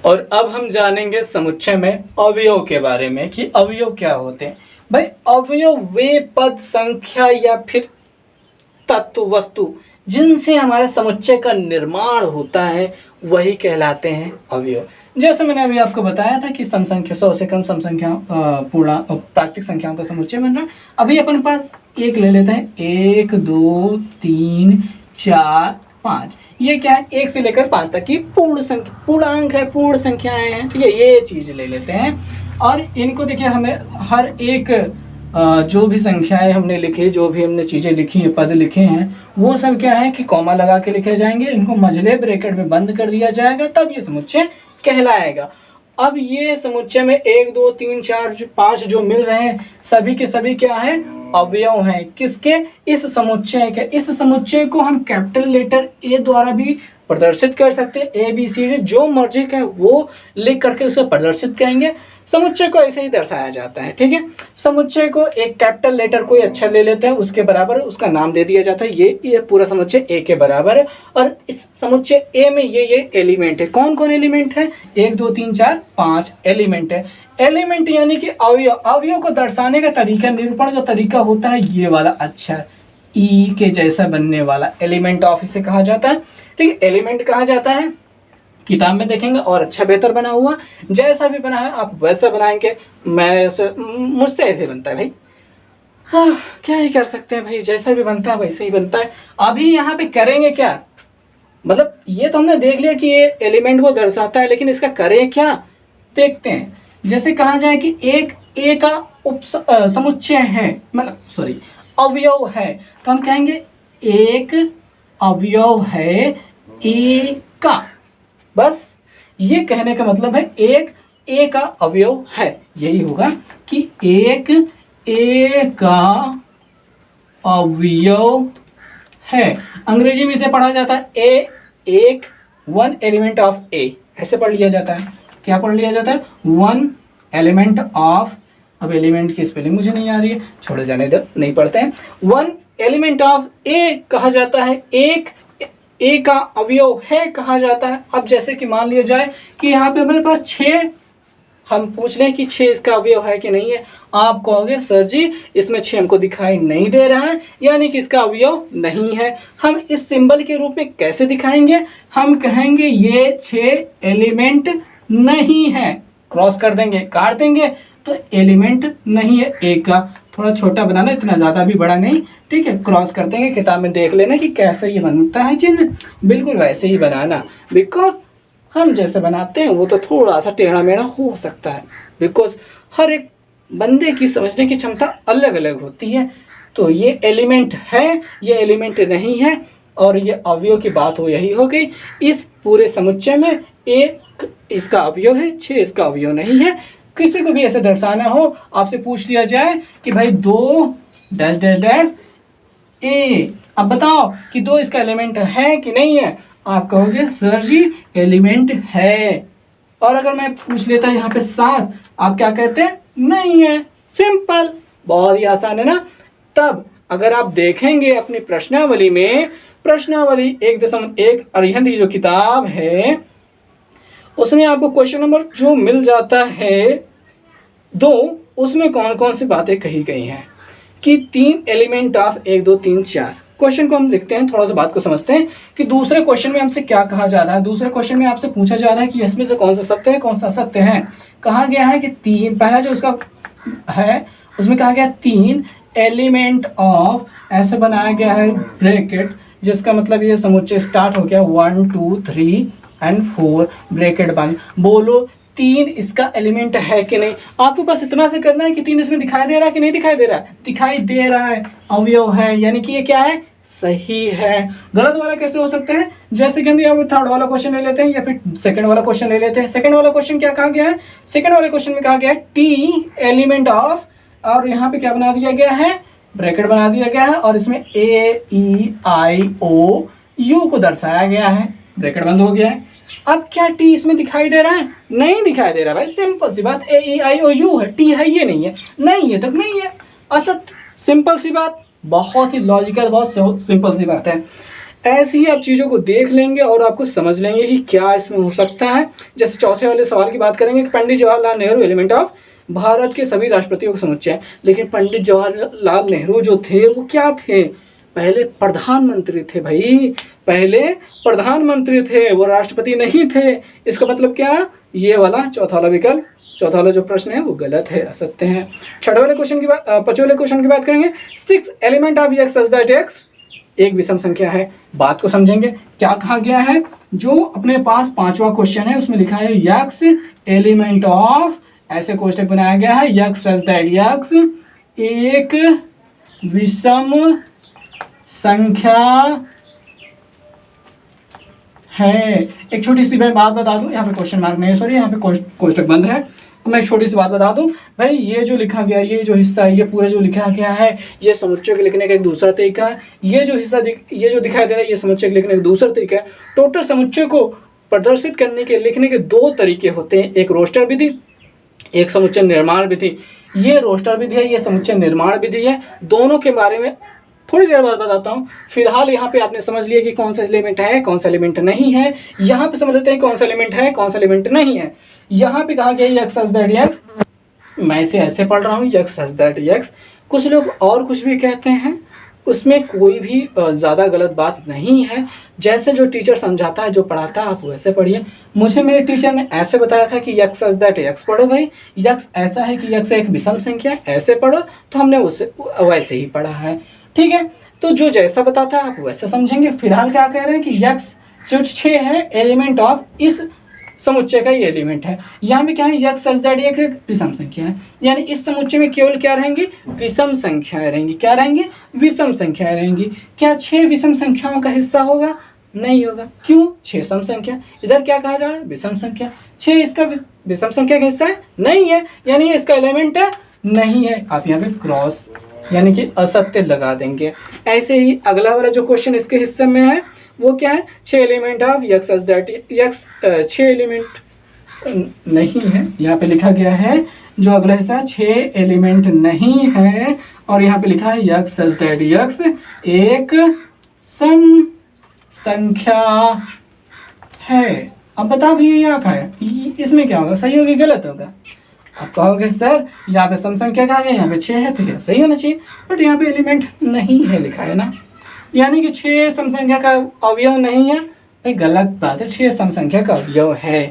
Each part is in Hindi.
और अब हम जानेंगे समुच्चय में अवयव के बारे में कि अवयव क्या होते हैं। भाई अवयव वे पद, संख्या या फिर तत्व, वस्तु जिनसे हमारे समुच्चय का निर्माण होता है वही कहलाते हैं अवयव। जैसे मैंने अभी आपको बताया था कि सम संख्या 100 से कम सम संख्या पूर्ण प्राकृतिक संख्याओं का समुच्चय बन रहा है। अभी अपन पास एक ले लेते हैं, 1 2 3 4 5। ये क्या है, 1 से लेकर 5 तक की पूर्ण संख्या, पूर्णांक है, पूर्ण संख्याएं हैं। ठीक है, ये चीज ले लेते हैं और इनको देखिए हमें हर एक जो भी संख्याएं हमने लिखी, जो भी हमने चीजें लिखी हैं, पद लिखे हैं, वो सब क्या है कि कॉमा लगा के लिखे जाएंगे। इनको मझले ब्रैकेट में बंद कर दिया जाएगा, तब ये समुच्चय कहलाएगा। अब ये समुच्चय में 1 2 3 4 5 जो मिल रहे हैं सभी के सभी क्या है, अवयव हैं। किसके, इस समुच्चय के। इस समुच्चय को हम कैपिटल लेटर ए द्वारा भी प्रदर्शित कर सकते हैं। ABCD जो मर्जी का वो लिख करके उसे प्रदर्शित करेंगे। समुच्चय को ऐसे ही दर्शाया जाता है। ठीक है, समुच्चय को एक कैपिटल लेटर कोई अच्छा ले लेते हैं, उसके बराबर उसका नाम दे दिया जाता है। ये पूरा समुच्चय ए के बराबर है और इस समुच्चय ए में ये एलिमेंट है। कौन कौन एलिमेंट है, 1 2 3 4 5 एलिमेंट है। एलिमेंट यानी कि अवयव। अवयव को दर्शाने का तरीका, निरूपण का तरीका होता है ये वाला अक्षर ई के जैसा बनने वाला, एलिमेंट ऑफ इसे कहा जाता है। ठीक है, एलिमेंट कहा जाता है। किताब में देखेंगे और अच्छा बेहतर बना हुआ, जैसा भी बना है आप वैसा बनाएंगे। मुझसे ऐसे बनता है भाई, क्या ही कर सकते हैं भाई, जैसा भी बनता है वैसे ही बनता है। अभी यहाँ पे करेंगे क्या, मतलब ये तो हमने देख लिया कि ये एलिमेंट को दर्शाता है, लेकिन इसका करें क्या देखते हैं। जैसे कहा जाए कि एक ए का समुच्चय है, मतलब सॉरी अवयव है, तो हम कहेंगे एक अवयव है ए का। बस ये कहने का मतलब है एक ए का अवयव है, यही होगा कि एक ए का अवयव है। अंग्रेजी में इसे पढ़ा जाता है ए, एक, वन एलिमेंट ऑफ ए, ऐसे पढ़ लिया जाता है। क्या पढ़ लिया जाता है, वन एलिमेंट ऑफ, अब एलिमेंट की स्पेलिंग मुझे नहीं आ रही है, छोड़े जाने दो, नहीं पढ़ते हैं। वन एलिमेंट ऑफ ए कहा जाता है, एक ए का अवयव है कहा जाता है। अब जैसे कि मान लिया जाए कि यहाँ पे हमारे पास 6, हम पूछ लें कि 6 इसका अवयव है कि नहीं है। आप कहोगे सर जी इसमें 6 हमको दिखाई नहीं दे रहा है, यानी कि इसका अवयव नहीं है। हम इस सिंबल के रूप में कैसे दिखाएंगे, हम कहेंगे ये 6 एलिमेंट नहीं है, क्रॉस कर देंगे, काट देंगे, तो एलिमेंट नहीं है ए का। थोड़ा छोटा बनाना, इतना ज़्यादा भी बड़ा नहीं। ठीक है, क्रॉस कर देंगे, किताब में देख लेना कि कैसे ये बनता है चिन्ह, बिल्कुल वैसे ही बनाना। बिकॉज हम जैसे बनाते हैं वो तो थोड़ा सा टेढ़ा मेढ़ा हो सकता है, बिकॉज हर एक बंदे की समझने की क्षमता अलग अलग होती है। तो ये एलिमेंट है, ये एलिमेंट नहीं है, और ये अवयव की बात हो यही हो गई। इस पूरे समुच्चय में एक इसका अवयव है, 6 इसका अवयव नहीं है। किसी को भी ऐसे दर्शाना हो, आपसे पूछ लिया जाए कि भाई 2 डैश डैश डैश ए, अब बताओ कि 2 इसका एलिमेंट है कि नहीं है। आप कहोगे सर जी एलिमेंट है। और अगर मैं पूछ लेता यहाँ पे 7, आप क्या कहते हैं, नहीं है। सिंपल, बहुत ही आसान है ना। तब अगर आप देखेंगे अपनी प्रश्नावली में, प्रश्नावली 1.1 अरिहंत की जो किताब है उसमें आपको क्वेश्चन नंबर जो मिल जाता है 2, उसमें कौन कौन सी बातें कही गई हैं कि 3 एलिमेंट ऑफ 1 2 3 4। क्वेश्चन को हम लिखते हैं, थोड़ा सा बात को समझते हैं कि दूसरे क्वेश्चन में हमसे क्या कहा जा रहा है। दूसरे क्वेश्चन में आपसे पूछा जा रहा है कि इसमें से कौन सा सत्य है, कौन सा असत्य है। कहा गया है कि 3, पहला जो उसका है उसमें कहा गया 3 एलिमेंट ऑफ, ऐसे बनाया गया है ब्रैकेट, जिसका मतलब ये समुच्चय स्टार्ट हो गया 1 2 3 एंड 4 ब्रैकेट बंद। बोलो 3 इसका एलिमेंट है कि नहीं। आपको बस इतना से करना है कि 3 इसमें दिखाई दे रहा है कि नहीं दिखाई दे रहा है, दिखाई दे रहा है, अवयव है, यानी कि ये क्या है, सही है। गलत वाला कैसे हो सकते हैं, जैसे कि हम यहाँ थर्ड वाला क्वेश्चन ले लेते हैं या फिर सेकंड वाला क्वेश्चन ले लेते हैं। सेकंड वाला क्वेश्चन क्या कहा गया है, सेकंड वाले क्वेश्चन में कहा गया है टी एलिमेंट ऑफ, और यहाँ पे क्या बना दिया गया है, ब्रैकेट बना दिया गया है, और इसमें AEIOU को दर्शाया गया है, ब्रैकेट बंद हो गया है। अब क्या टी इसमें दिखाई दे रहा है, नहीं दिखाई दे रहा भाई, सिंपल सी बात, AEIOU है, टी है ये नहीं है, नहीं है तक नहीं है, असत, सिंपल सी बात, बहुत ही लॉजिकल, बहुत सिंपल सी बात है। ऐसे ही आप चीज़ों को देख लेंगे और आपको समझ लेंगे कि क्या इसमें हो सकता है। जैसे चौथे वाले सवाल की बात करेंगे कि पंडित जवाहरलाल नेहरू एलिमेंट ऑफ भारत के सभी राष्ट्रपतियों का समुच्चय है। लेकिन पंडित जवाहरलाल नेहरू जो थे वो क्या थे, पहले प्रधानमंत्री थे भाई, पहले प्रधानमंत्री थे, वो राष्ट्रपति नहीं थे। इसका मतलब क्या, ये वाला चौथा वाला विकल्प, चौथा वाला जो प्रश्न है वो गलत है, असत्य है। छठे वाले क्वेश्चन की बात, पांचवें वाले क्वेश्चन की बात करेंगे। 6 element of x such that x एक विषम संख्या है। बात को समझेंगे, क्या कहा गया है, जो अपने पास पांचवा क्वेश्चन है उसमें लिखा है x एलिमेंट ऑफ, ऐसे कोष्टक बनाया गया है, x सच दैट x एक विषम संख्या है। एक छोटी सी मैं बात बता दूं, यहाँ पे क्वेश्चन मार्क नहीं है, सॉरी, यहाँ पे कोष्टक बंद है। तो मैं एक छोटी सी बात बता दूं भाई, ये जो लिखा गया, ये जो हिस्सा है, ये पूरा जो लिखा गया है, ये समुच्चय के लिखने का एक दूसरा तरीका है। ये जो हिस्सा ये जो दिखाई दे रहा है, ये समुच्चय के लिखने का दूसरा तरीका है। टोटल समुच्चय को प्रदर्शित करने के लिखने के दो तरीके होते हैं, एक रोस्टर विधि, एक समुच्चय निर्माण विधि। ये रोस्टर विधि है, ये समुच्चय निर्माण विधि है। दोनों के बारे में थोड़ी देर बाद बताता हूँ। फिलहाल यहाँ पे आपने समझ लिया कि कौन सा एलिमेंट है, कौन सा एलिमेंट नहीं है। यहाँ पे समझ लेते हैं कौन सा एलिमेंट है, कौन सा एलिमेंट नहीं है। यहाँ पे कहा गया x सच दैट x, मैं इसे ऐसे पढ़ रहा हूँ, x सच दैट x। कुछ लोग और कुछ भी कहते हैं, उसमें कोई भी ज़्यादा गलत बात नहीं है। जैसे जो टीचर समझाता है, जो पढ़ाता है, आप वैसे पढ़िए। मुझे मेरे टीचर ने ऐसे बताया था कि x सच दैट x पढ़ो भाई, x ऐसा है कि x एक विषम संख्या है, ऐसे पढ़ो, तो हमने उसे वैसे ही पढ़ा है। ठीक है, तो जो जैसा बताता है आप वैसे समझेंगे। फिलहाल क्या कह रहे हैं कि x जो 6 है एलिमेंट ऑफ इस समुच्चय का ये एलिमेंट है। यहाँ पे क्या है, x सच दैट x एक विषम संख्या है, यानी इस समुच्चय में केवल क्या रहेंगी, विषम संख्याएं रहेंगी। क्या रहेंगी, विषम संख्याएं रहेंगी। क्या 6 विषम संख्याओं का हिस्सा होगा, नहीं होगा। क्यों, 6 सम संख्या, इधर क्या कहा जा रहा है, विषम संख्या। 6 इसका विषम संख्या का हिस्सा है, नहीं है, यानी इसका एलिमेंट नहीं है। आप यहाँ पे क्रॉस यानी कि असत्य लगा देंगे। ऐसे ही अगला वाला जो क्वेश्चन इसके हिस्से में है वो क्या है, 6 element of x such that x, 6 element नहीं है। यहाँ पे लिखा गया है जो अगला हिस्सा है, 6 एलिमेंट नहीं है, और यहाँ पे लिखा है x सच दैट x एक सम संख्या है। अब बताओ भैया यहाँ का है, इसमें क्या होगा, सही होगा गलत होगा। आप कहोगे सर यहाँ पे सम संख्या कहा गया, यहाँ पे 6 है, तो क्या सही होना चाहिए, बट यहाँ पे एलिमेंट नहीं है लिखा है ना, यानी कि 6 सम संख्या का अवयव नहीं है। भाई गलत बात है, 6 सम संख्या का अवयव है।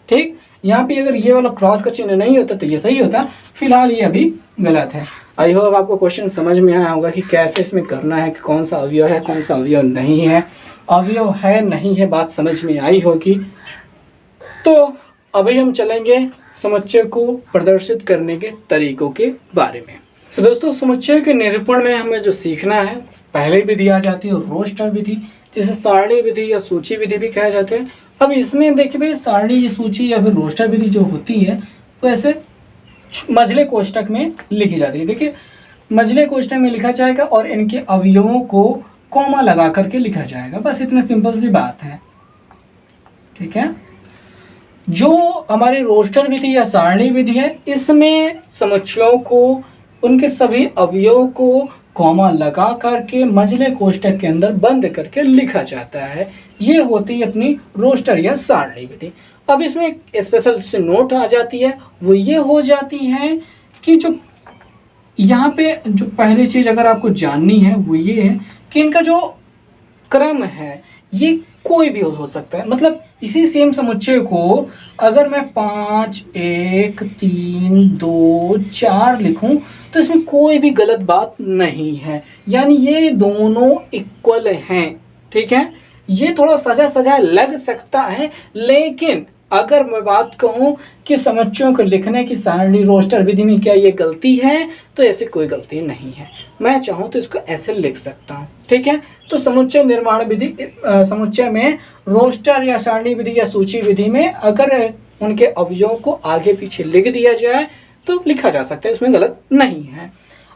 ठीक, यहाँ पे अगर ये वाला क्रॉस का चिन्ह नहीं होता तो ये सही होता। फिलहाल ये अभी गलत है। आई होप आपको क्वेश्चन समझ में आया होगा कि कैसे इसमें करना है, कि कौन सा अवयव है, कौन सा अवयव नहीं है। अवयव है नहीं है बात समझ में आई होगी। तो अभी हम चलेंगे समुच्चय को प्रदर्शित करने के तरीकों के बारे में। तो दोस्तों, समुच्चय के निरूपण में हमें जो सीखना है, पहले भी दिया जाती है रोस्टर विधि, जिसे सारणी विधि या सूची विधि भी कहा जाता है। अब इसमें देखिए भाई, सारणी, सूची या फिर रोस्टर विधि जो होती है वो ऐसे मझले कोष्टक में लिखी जाती है। देखिए, मझले कोष्टक में लिखा जाएगा और इनके अवयवों को कॉमा लगा करके लिखा जाएगा। बस इतनी सिंपल सी बात है। ठीक है, जो हमारी रोस्टर विधि या सारणी विधि है, इसमें समुच्चयों को, उनके सभी अवयवों को कॉमा लगा करके मझले कोष्टक के अंदर बंद करके लिखा जाता है। ये होती है अपनी रोस्टर या सारणी विधि। अब इसमें एक स्पेशल से नोट आ जाती है, वो ये हो जाती है कि जो यहाँ पे जो पहली चीज़ अगर आपको जाननी है वो ये है कि इनका जो क्रम है ये कोई भी हो सकता है। मतलब इसी सेम समुच्चय को अगर मैं 5, 1, 3, 2, 4 लिखूं तो इसमें कोई भी गलत बात नहीं है, यानी ये दोनों इक्वल हैं। ठीक है, ये थोड़ा सजा सजा लग सकता है, लेकिन अगर मैं बात कहूं कि समुच्चयों को लिखने की सारणी रोस्टर विधि में क्या ये गलती है, तो ऐसे कोई गलती नहीं है। मैं चाहूं तो इसको ऐसे लिख सकता हूं। ठीक है, तो समुच्चय निर्माण विधि, समुच्चय में रोस्टर या सारणी विधि या सूची विधि में अगर उनके अवयवों को आगे पीछे लिख दिया जाए तो लिखा जा सकता है, उसमें गलत नहीं है।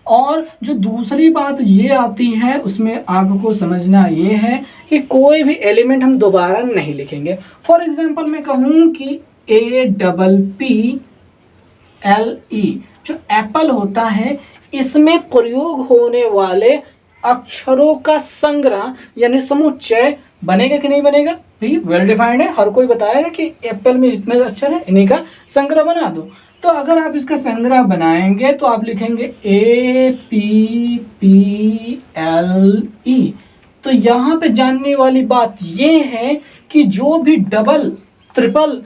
और जो दूसरी बात ये आती है उसमें आपको समझना ये है कि कोई भी एलिमेंट हम दोबारा नहीं लिखेंगे। फॉर एग्जांपल मैं कहूँ कि APPLE जो एप्पल होता है, इसमें प्रयोग होने वाले अक्षरों का संग्रह यानी समुच्चय बनेगा कि नहीं बनेगा? भाई वेल डिफाइंड है, हर कोई बताएगा कि एप्पल में जितने अक्षर है इन्हीं का संग्रह बना दो। तो अगर आप इसका संग्रह बनाएंगे तो आप लिखेंगे APPLE। तो यहाँ पे जानने वाली बात ये है कि जो भी डबल, ट्रिपल,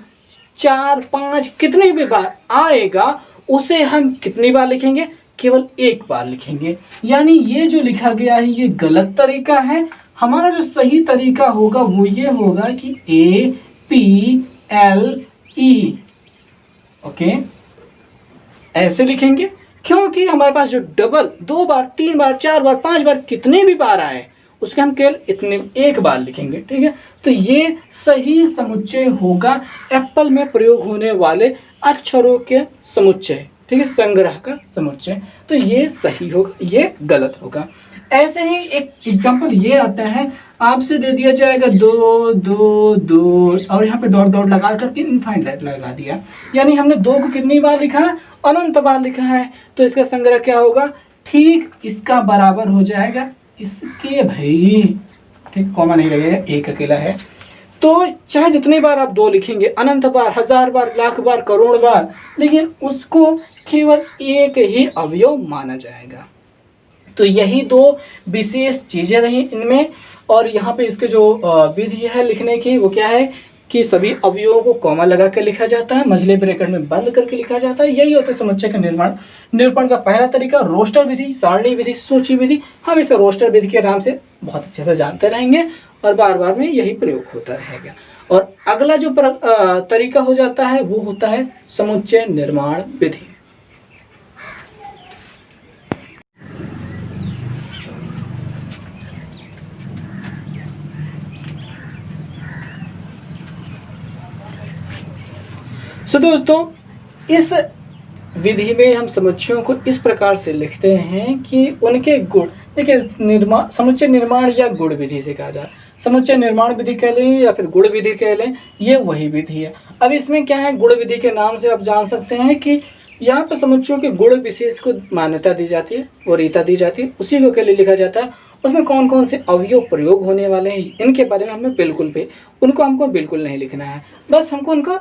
4, 5 कितनी भी बार आएगा उसे हम कितनी बार लिखेंगे? केवल एक बार लिखेंगे। यानी ये जो लिखा गया है ये गलत तरीका है। हमारा जो सही तरीका होगा वो ये होगा कि APLE। ओके, ऐसे लिखेंगे क्योंकि हमारे पास जो डबल 2 बार, 3 बार, 4 बार, 5 बार कितने भी बार आए उसके हम केवल इतने एक बार लिखेंगे। ठीक है, तो ये सही समुच्चय होगा एप्पल में प्रयोग होने वाले अक्षरों के समुच्चय। ठीक है, संग्रह का समुच्चय। तो ये सही होगा, ये गलत होगा। ऐसे ही एक एग्जांपल ये आता है, आपसे दे दिया जाएगा 2 2 2 और यहाँ पे डॉट डॉट लगा करके इनफाइनाइट लगा दिया, यानी हमने 2 को कितनी बार लिखा है? अनंत बार लिखा है। तो इसका संग्रह क्या होगा? ठीक इसका बराबर हो जाएगा इसके, भाई ठीक, कॉमा नहीं लगेगा, एक अकेला है। तो चाहे जितनी बार आप 2 लिखेंगे, अनंत बार, 1000 बार, लाख बार, करोड़ बार, लेकिन उसको केवल एक ही अवयव माना जाएगा। तो यही 2 विशेष चीजें रही इनमें। और यहाँ पे इसके जो विधि है लिखने की वो क्या है कि सभी अवयवों को कॉमा लगा कर लिखा जाता है, मझले ब्रैकेट में बंद करके लिखा जाता है। यही होता है समुच्चय का निरूपण का पहला तरीका, रोस्टर विधि, सारणी विधि, सूची विधि। हम इसे रोस्टर विधि के नाम से बहुत अच्छे से जानते रहेंगे और बार बार में यही प्रयोग होता रहेगा। और अगला जो तरीका हो जाता है वो होता है समुच्चय निर्माण विधि। सो दोस्तों, इस विधि में हम समुच्चयों को इस प्रकार से लिखते हैं कि उनके गुण, देखिए समुच्चय निर्माण या गुण विधि से कहा जाए, समुच्चय निर्माण विधि कह लें या फिर गुण विधि कह लें, ये वही विधि है। अब इसमें क्या है, गुण विधि के नाम से आप जान सकते हैं कि यहाँ पर समुच्चयों के गुण विशेष को मान्यता दी जाती है, वरीयता दी जाती है, उसी को के लिए लिखा जाता है। उसमें कौन कौन से अवयव प्रयोग होने वाले हैं इनके बारे में हमें हमको बिल्कुल नहीं लिखना है, बस हमको उनका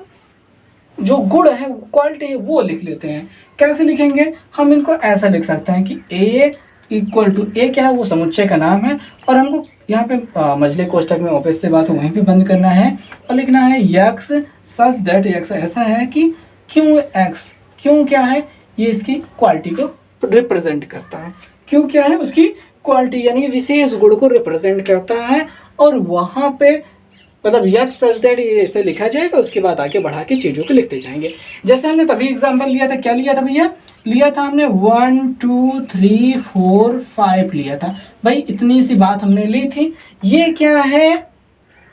जो गुण है, क्वालिटी है, वो लिख लेते हैं। कैसे लिखेंगे? हम इनको ऐसा लिख सकते हैं कि A = A क्या है, वो समुच्चय का नाम है, और हमको यहाँ पे मझले कोष्ठक में ऑफिस से बात वहीं पे बंद करना है और लिखना है x सच दैट x ऐसा है कि क्यों x, क्यों क्या है, ये इसकी क्वालिटी को रिप्रेजेंट करता है। क्यों क्या है, उसकी क्वालिटी यानी विशेष गुण को रिप्रेजेंट करता है। और वहाँ पे मतलब x सच दैट ये ऐसे लिखा जाएगा, उसके बाद आगे बढ़ा के चीज़ों को लिखते जाएंगे। जैसे हमने तभी एग्जाम्पल लिया था, क्या लिया था भैया? लिया था हमने 1 2 3 4 5 लिया था भाई, इतनी सी बात हमने ली थी। ये क्या है,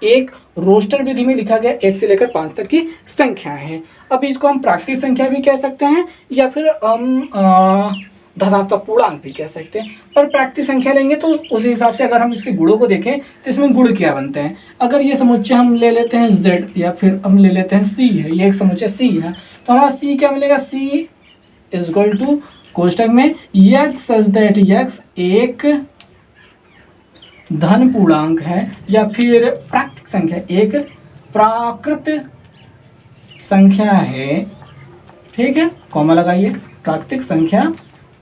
एक रोस्टर विधि में लिखा गया 1 से लेकर 5 तक की संख्याएं हैं। अब इसको हम प्राकृतिक संख्या भी कह सकते हैं या फिर हम धनात्मक पूर्णांक भी कह सकते हैं। पर प्राकृतिक संख्या लेंगे तो उस हिसाब से अगर हम इसके गुणों को देखें तो इसमें गुण क्या बनते हैं। अगर ये समुच्चय हम ले लेते हैं Z या फिर हम ले लेते हैं C है, ये एक समुच्चय C है, तो हमारा C क्या मिलेगा? C = कोष्ठक में x सच दैट x एक धन पूर्णांक है या फिर प्राकृतिक संख्या, एक प्राकृत संख्या है। ठीक है, कॉमा लगाइए, प्राकृतिक संख्या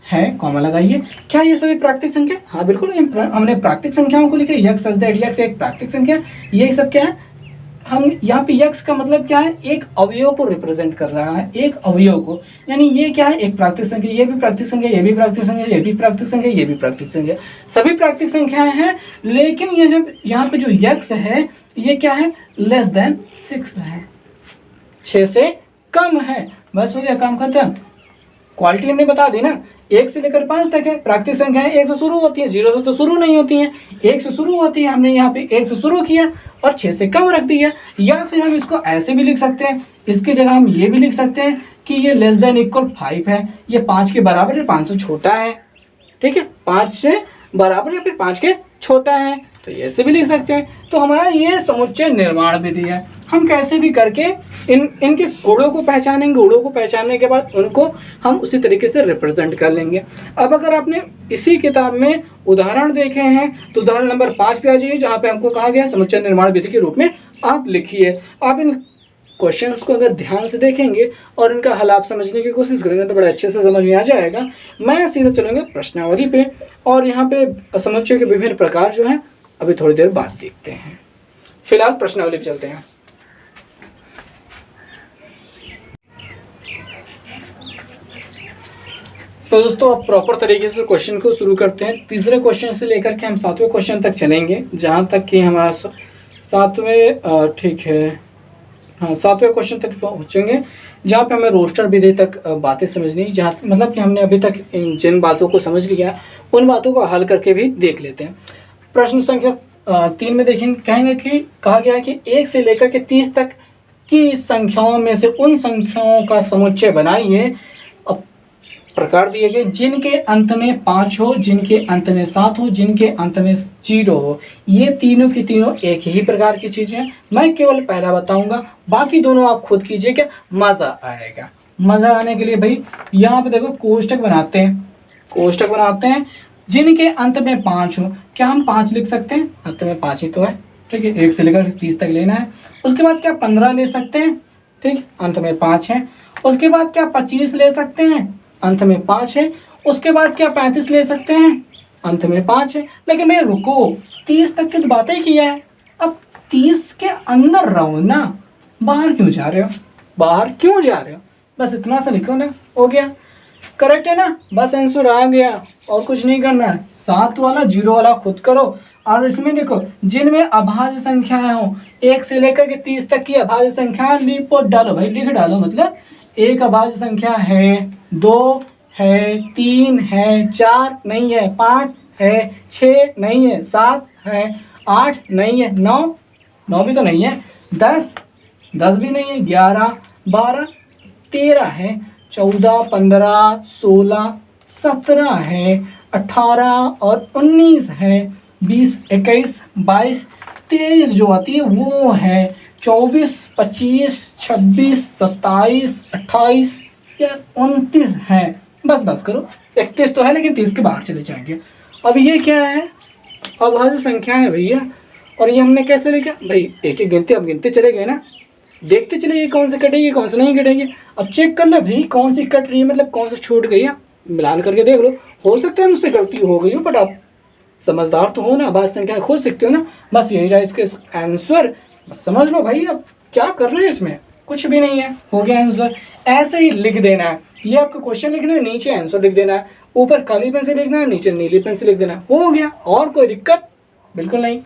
है, कॉमा लगाइए। क्या ये सभी प्राकृतिक संख्या? हाँ बिल्कुल, हमने प्राकृतिक संख्याओं को लिखे, x सच दैट x एक प्राकृतिक संख्या। ये सब क्या है, हम यहाँ पे x का मतलब क्या है, एक अवयव को रिप्रेजेंट कर रहा है, एक अवयव को, यानी ये क्या है, एक प्राकृतिक संख्या, ये भी प्राकृतिक संख्या, ये भी प्राकृतिक संख्या, ये भी प्राकृतिक संख्या, ये भी प्राकृतिक संख्या, सभी प्राकृतिक संख्याएं हैं। लेकिन ये जब यहाँ पे जो x है ये क्या है, <6 है, 6 से कम है। बस हो गया, काम खत्म। क्वालिटी हमने बता दी ना, 1 से लेकर 5 तक है। प्राकृतिक संख्याएं 1 से शुरू होती हैं, 0 से तो शुरू नहीं होती हैं, 1 से शुरू होती है। हमने यहाँ पे 1 से शुरू किया और 6 से कम रख दिया। या फिर हम इसको ऐसे भी लिख सकते हैं, इसकी जगह हम ये भी लिख सकते हैं कि ये <= 5 है, ये 5 के बराबर है, 5 से छोटा है। ठीक है, 5 से बराबर या फिर 5 के छोटा है। तो ऐसे भी लिख सकते हैं। तो हमारा ये समुच्चय निर्माण विधि है। हम कैसे भी करके इनके गुणों को पहचानेंगे, गुणों को पहचानने के बाद उनको हम उसी तरीके से रिप्रेजेंट कर लेंगे। अब अगर आपने इसी किताब में उदाहरण देखे हैं तो उदाहरण नंबर 5 पे आ जाइए, जहाँ पे हमको कहा गया समुच्चय निर्माण विधि के रूप में आप लिखिए। आप इन क्वेश्चंस को अगर ध्यान से देखेंगे और इनका हल आप समझने की कोशिश करेंगे तो बड़े अच्छे से समझ में आ जाएगा। मैं सीधे चलूँगा प्रश्नावली पे, और यहाँ पे समुच्चय के विभिन्न प्रकार जो हैं अभी थोड़ी देर बाद देखते हैं। फिलहाल प्रश्नावली पे चलते हैं। तो दोस्तों अब प्रॉपर तरीके से क्वेश्चन को शुरू करते हैं। तीसरे क्वेश्चन से लेकर के हम 7वें क्वेश्चन तक चलेंगे, जहाँ तक कि हमारा 7वें ठीक है, हाँ 7वें क्वेश्चन तक पहुँचेंगे, जहाँ पे हमें रोस्टर विधि तक बातें समझनी है। जहाँ मतलब कि हमने अभी तक जिन बातों को समझ लिया उन बातों को हल करके भी देख लेते हैं। प्रश्न संख्या 3 में देखेंगे, कहेंगे कि कहा गया है कि 1 से लेकर के 30 तक की संख्याओं में से उन संख्याओं का समुच्चय बनाइए। अब प्रकार दिए गए जिनके अंत में 5 हो, जिनके अंत में 7 हो, जिनके अंत में 0 हो। ये तीनों की तीनों एक ही प्रकार की चीजें हैं। मैं केवल पहला बताऊंगा, बाकी दोनों आप खुद कीजिए, क्या मजा आएगा। मजा आने के लिए भाई यहाँ पे देखो कोष्टक बनाते हैं, कोष्टक बनाते हैं। जिनके अंत में 5 हो, क्या हम 5 लिख सकते हैं? अंत में 5 ही तो है, ठीक है। 1 से लेकर 30 तक लेना है। उसके बाद क्या 15 ले सकते हैं? ठीक, अंत में 5 है। उसके बाद क्या 25 ले सकते हैं? अंत में 5 है। उसके बाद क्या 35 ले सकते हैं? अंत में 5 है। लेकिन मैं रुको, 30 तक की तो बातें किया है। अब 30 के अंदर रहो ना, बाहर क्यों जा रहे हो? बाहर क्यों जा रहे हो? बस इतना सा लिखो ना, हो गया। करेक्ट है ना? बस आंसर आ गया, और कुछ नहीं करना है। 7 वाला 0 वाला खुद करो। और इसमें देखो जिनमें अभाज्य संख्याएं हो, 1 से लेकर के 30 तक की अभाज्य संख्या लिखो, डालो भाई, लिख डालो। मतलब एक अभाज्य संख्या है, 2 है, 3 है, 4 नहीं है, 5 है, 6 नहीं है, 7 है, 8 नहीं है, 9 भी तो नहीं है, 10 भी नहीं है, 11 12 13 है, 14 15 16 17 है, 18 और 19 है, 20 21 22 23 जो आती है वो है, 24 25 26 27 28 या 29 है। बस करो, 31 तो है लेकिन 30 के बाहर चले जाएंगे। अब ये क्या है? अभाज्य संख्या है भैया। और ये हमने कैसे लिखा भाई? एक एक गिनते, अब गिनते चले गए ना, देखते चले गए कौन से कटेगी कौन से नहीं कटेगी। अब चेक कर लो भाई कौन सी कट रही है, मतलब कौन सी छूट गई है, मिलान करके देख लो। हो सकता है मुझसे गलती हो गई हो, बट आप समझदार तो हो ना, अभाज्य संख्या खोज सकते हो ना। बस यही रहा इसके आंसर, बस समझ लो भाई। अब क्या कर रहे हैं इसमें? कुछ भी नहीं है, हो गया आंसर। ऐसे ही लिख देना है। ये आपको क्वेश्चन लिखना है, नीचे आंसर लिख देना है, ऊपर काली पेन से लिखना है, नीचे नीली पेन से लिख देना है, हो गया। और कोई दिक्कत? बिल्कुल नहीं।